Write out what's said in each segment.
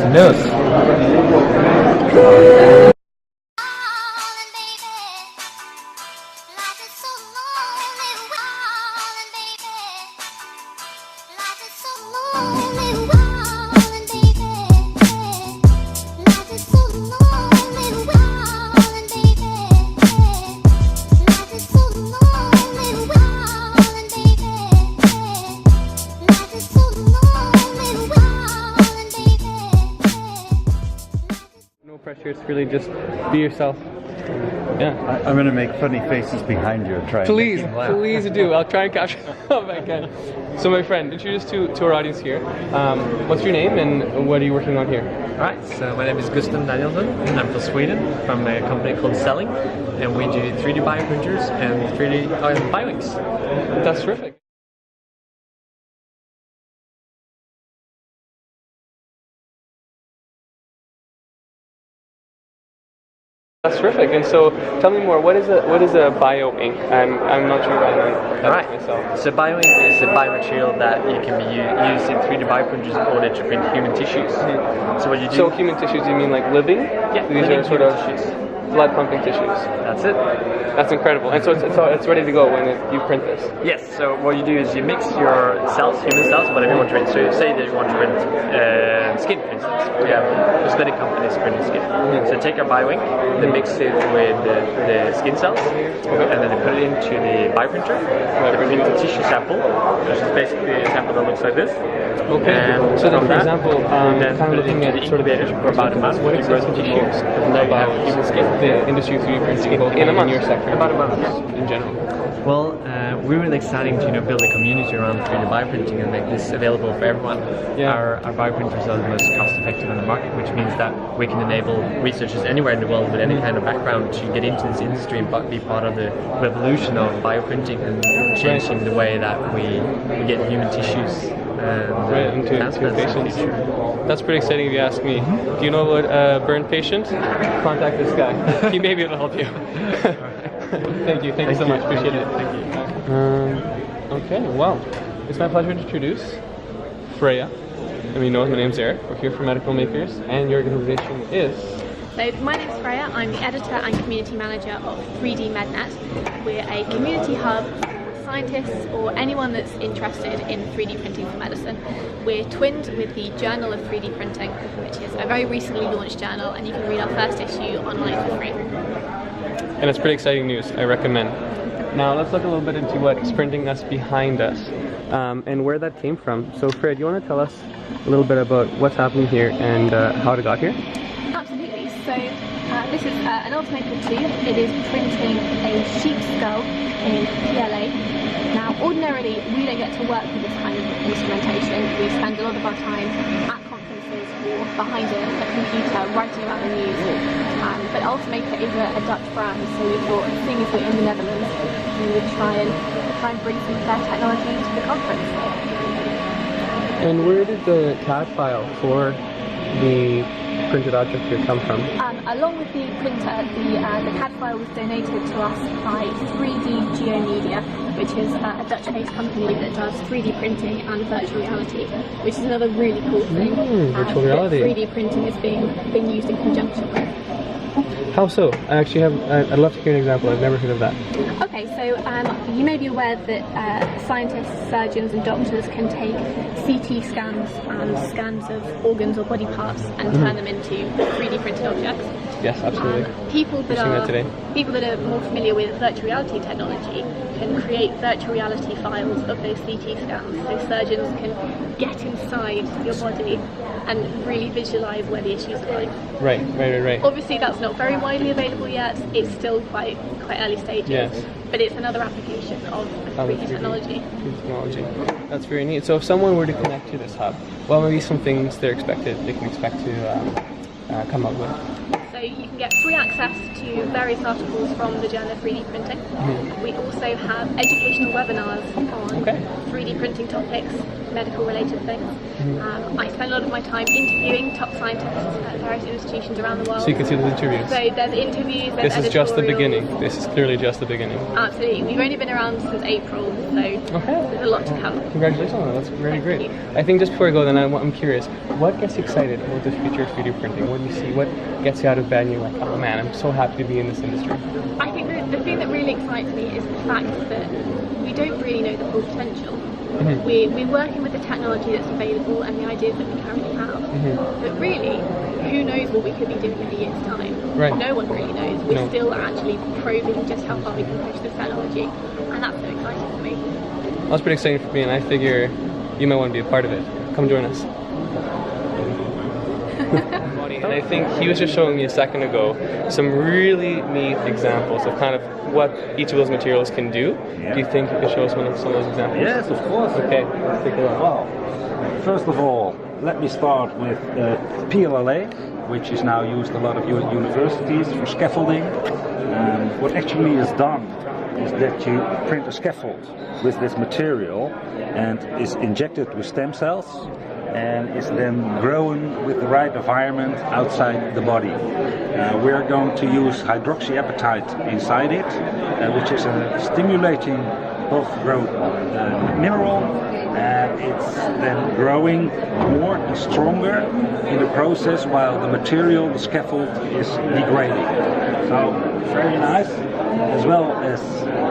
nose. Pressure, it's really just be yourself. Yeah. I'm going to make funny faces behind you and try. Please do. I'll try and capture them if I can. So my friend, introduce to our audience here. What's your name and what are you working on here? Alright, so my name is Gustav Danielsson and I'm from Sweden, from a company called Selling, and we do 3D bioprinters and 3D bioinks. That's terrific. That's terrific. And so, tell me more. What is a bio ink? I'm not sure about that myself. So bio ink is a biomaterial that you can be used in 3D bioprinters in order to print human tissues. Mm-hmm. So what you do? So human tissues? You mean like living? Yeah. These are sort of tissues. Blood pumping tissues. That's it. That's incredible. And so it's ready to go when you print this. Yes. So what you do is you mix your cells, human cells, whatever you want to print. So say that you want to print skin, for instance. We have cosmetic companies printing skin. Mm-hmm. So take our bioink, they mix it with the skin cells, and then they put it into the bioprinter. They print a tissue sample, which is basically a sample that looks like this. Okay. And so then, for that, example, then kind of looking at sort of the for about a month. what exactly do you hear about human skin, the industry of 3D printing, both in your sector, about a month in general? Well, we're really exciting to build a community around 3D bioprinting and make this available for everyone. Yeah. Our bioprinters are the most cost-effective on the market, which means that we can enable researchers anywhere in the world with any kind of background to get into this industry and be part of the revolution of bioprinting and changing the way that we get human tissues into patients. That's pretty exciting if you ask me. Do you know about a burn patient? Contact this guy. He may be able to help you. Thank you so much. Appreciate it. Thank you. Okay, well, it's my pleasure to introduce Freya. And we know my name's Eric. We're here for Medical Makers, and your organization is. So my name's Freya. I'm the editor and community manager of 3D MedNet. We're a community hub for scientists or anyone that's interested in 3D printing for medicine. We're twinned with the Journal of 3D Printing, which is a very recently launched journal, and you can read our first issue online for free. And it's pretty exciting news. I recommend. Now let's look a little bit into what's printing us behind us, and where that came from. So Fred, do you want to tell us a little bit about what's happening here and how it got here? Absolutely. So this is an automated tube. It is printing a sheep skull in PLA. Now, ordinarily, we don't get to work with this kind of instrumentation. We spend a lot of our time at conferences or behind a computer writing about the news. But Ultimaker is a Dutch brand, so we thought, seeing as we're in the Netherlands, we would try and bring some of their technology to the conference. And where did the CAD file for the printed object here come from? Along with the printer, the CAD file was donated to us by 3D GeoMedia, which is a Dutch-based company that does 3D printing and virtual reality, which is another really cool thing. Virtual reality. 3D printing is being used in conjunction with. How so? I'd love to hear an example. I've never heard of that. Okay, so you may be aware that scientists, surgeons and doctors can take CT scans and scans of organs or body parts and turn them into 3D printed objects. Yes, absolutely. People that are more familiar with virtual reality technology can create virtual reality files of those CT scans, so surgeons can get inside your body and really visualize where the issues lie. Right. Obviously, that's not very widely available yet. It's still quite early stages. Yes. But it's another application of 3D technology. That's very neat. So if someone were to connect to this hub, what would be some things they can expect to come up with? So you can get free access to various articles from the Journal of 3D Printing. We also have educational webinars on 3D printing topics medical related things. I spend a lot of my time interviewing top scientists at various institutions around the world. So you can see those interviews. So there's interviews, there's This is just the editorials. beginning. This is clearly just the beginning. Absolutely. We've only been around since April, so there's a lot to come. Congratulations on that. That's really Thank great. you. I think just before I go, then I'm curious. What gets you excited about the future of 3D printing? What do you see? What gets you out of bed and you're like, oh man, I'm so happy to be in this industry? I think the thing that really excites me is the fact that we don't really know the full potential. We're working with the technology that's available and the ideas that we currently have. But really, who knows what we could be doing in a year's time? Right. No one really knows. We're still actually probing just how far we can push this technology, and that's so exciting for me. Well, that's pretty exciting for me, and I figure you might want to be a part of it. Come join us. And I think he was just showing me a second ago some really neat examples of kind of what each of those materials can do. Yeah. Do you think you could show us some of those examples? Yes, of course. Okay, let's take a look. Well, first of all, let me start with PLLA, which is now used a lot of universities for scaffolding. What actually is done is that you print a scaffold with this material and is injected with stem cells and is then grown with the right environment outside the body. We are going to use hydroxyapatite inside it, which is a stimulating both growth mineral, and it's then growing more and stronger in the process while the material, the scaffold, is degrading. So very nice, as well as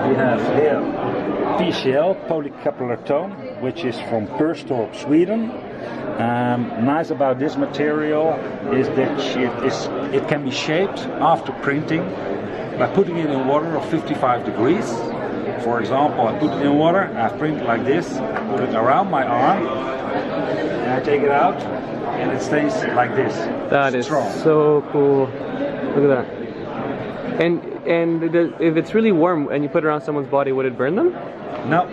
we have here PCL, polycapillary tone, which is from Perstorp, Sweden. Nice about this material is that it can be shaped after printing by putting it in water of 55 degrees. For example, I put it in water, I print it like this, put it around my arm, and I take it out, and it stays like this. That is strong. so cool. Look at that. And if it's really warm and you put it around someone's body, would it burn them? No.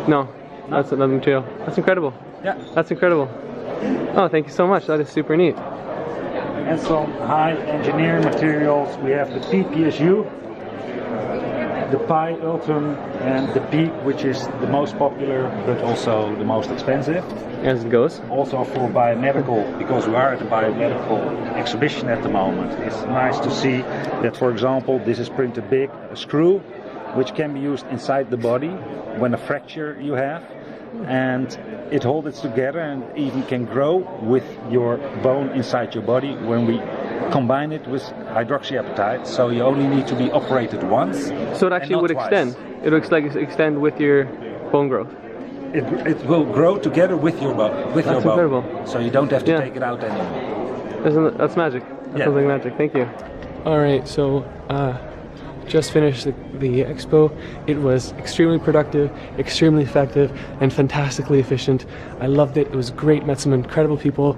No. That's another material. That's incredible. Yeah. That's incredible. Oh, thank you so much. That is super neat. And some high engineering materials. We have the PPSU, the Pi Ultron, and the Peak, which is the most popular but also the most expensive. As it goes. Also for biomedical, because we are at a biomedical exhibition at the moment. It's nice to see that, for example, this is printed big, a screw, which can be used inside the body when a fracture you have, and it holds it together and even can grow with your bone inside your body when we combine it with hydroxyapatite. So you only need to be operated once. So it actually would extend. It looks like it's extend with your bone growth. It will grow together with your bone. With That's your bone. incredible. So you don't have to take it out anymore. That's magic. That Yeah. sounds like magic. Thank you. All right, so just finished the expo. It was extremely productive, extremely effective, and fantastically efficient. I loved it. It was great. Met some incredible people.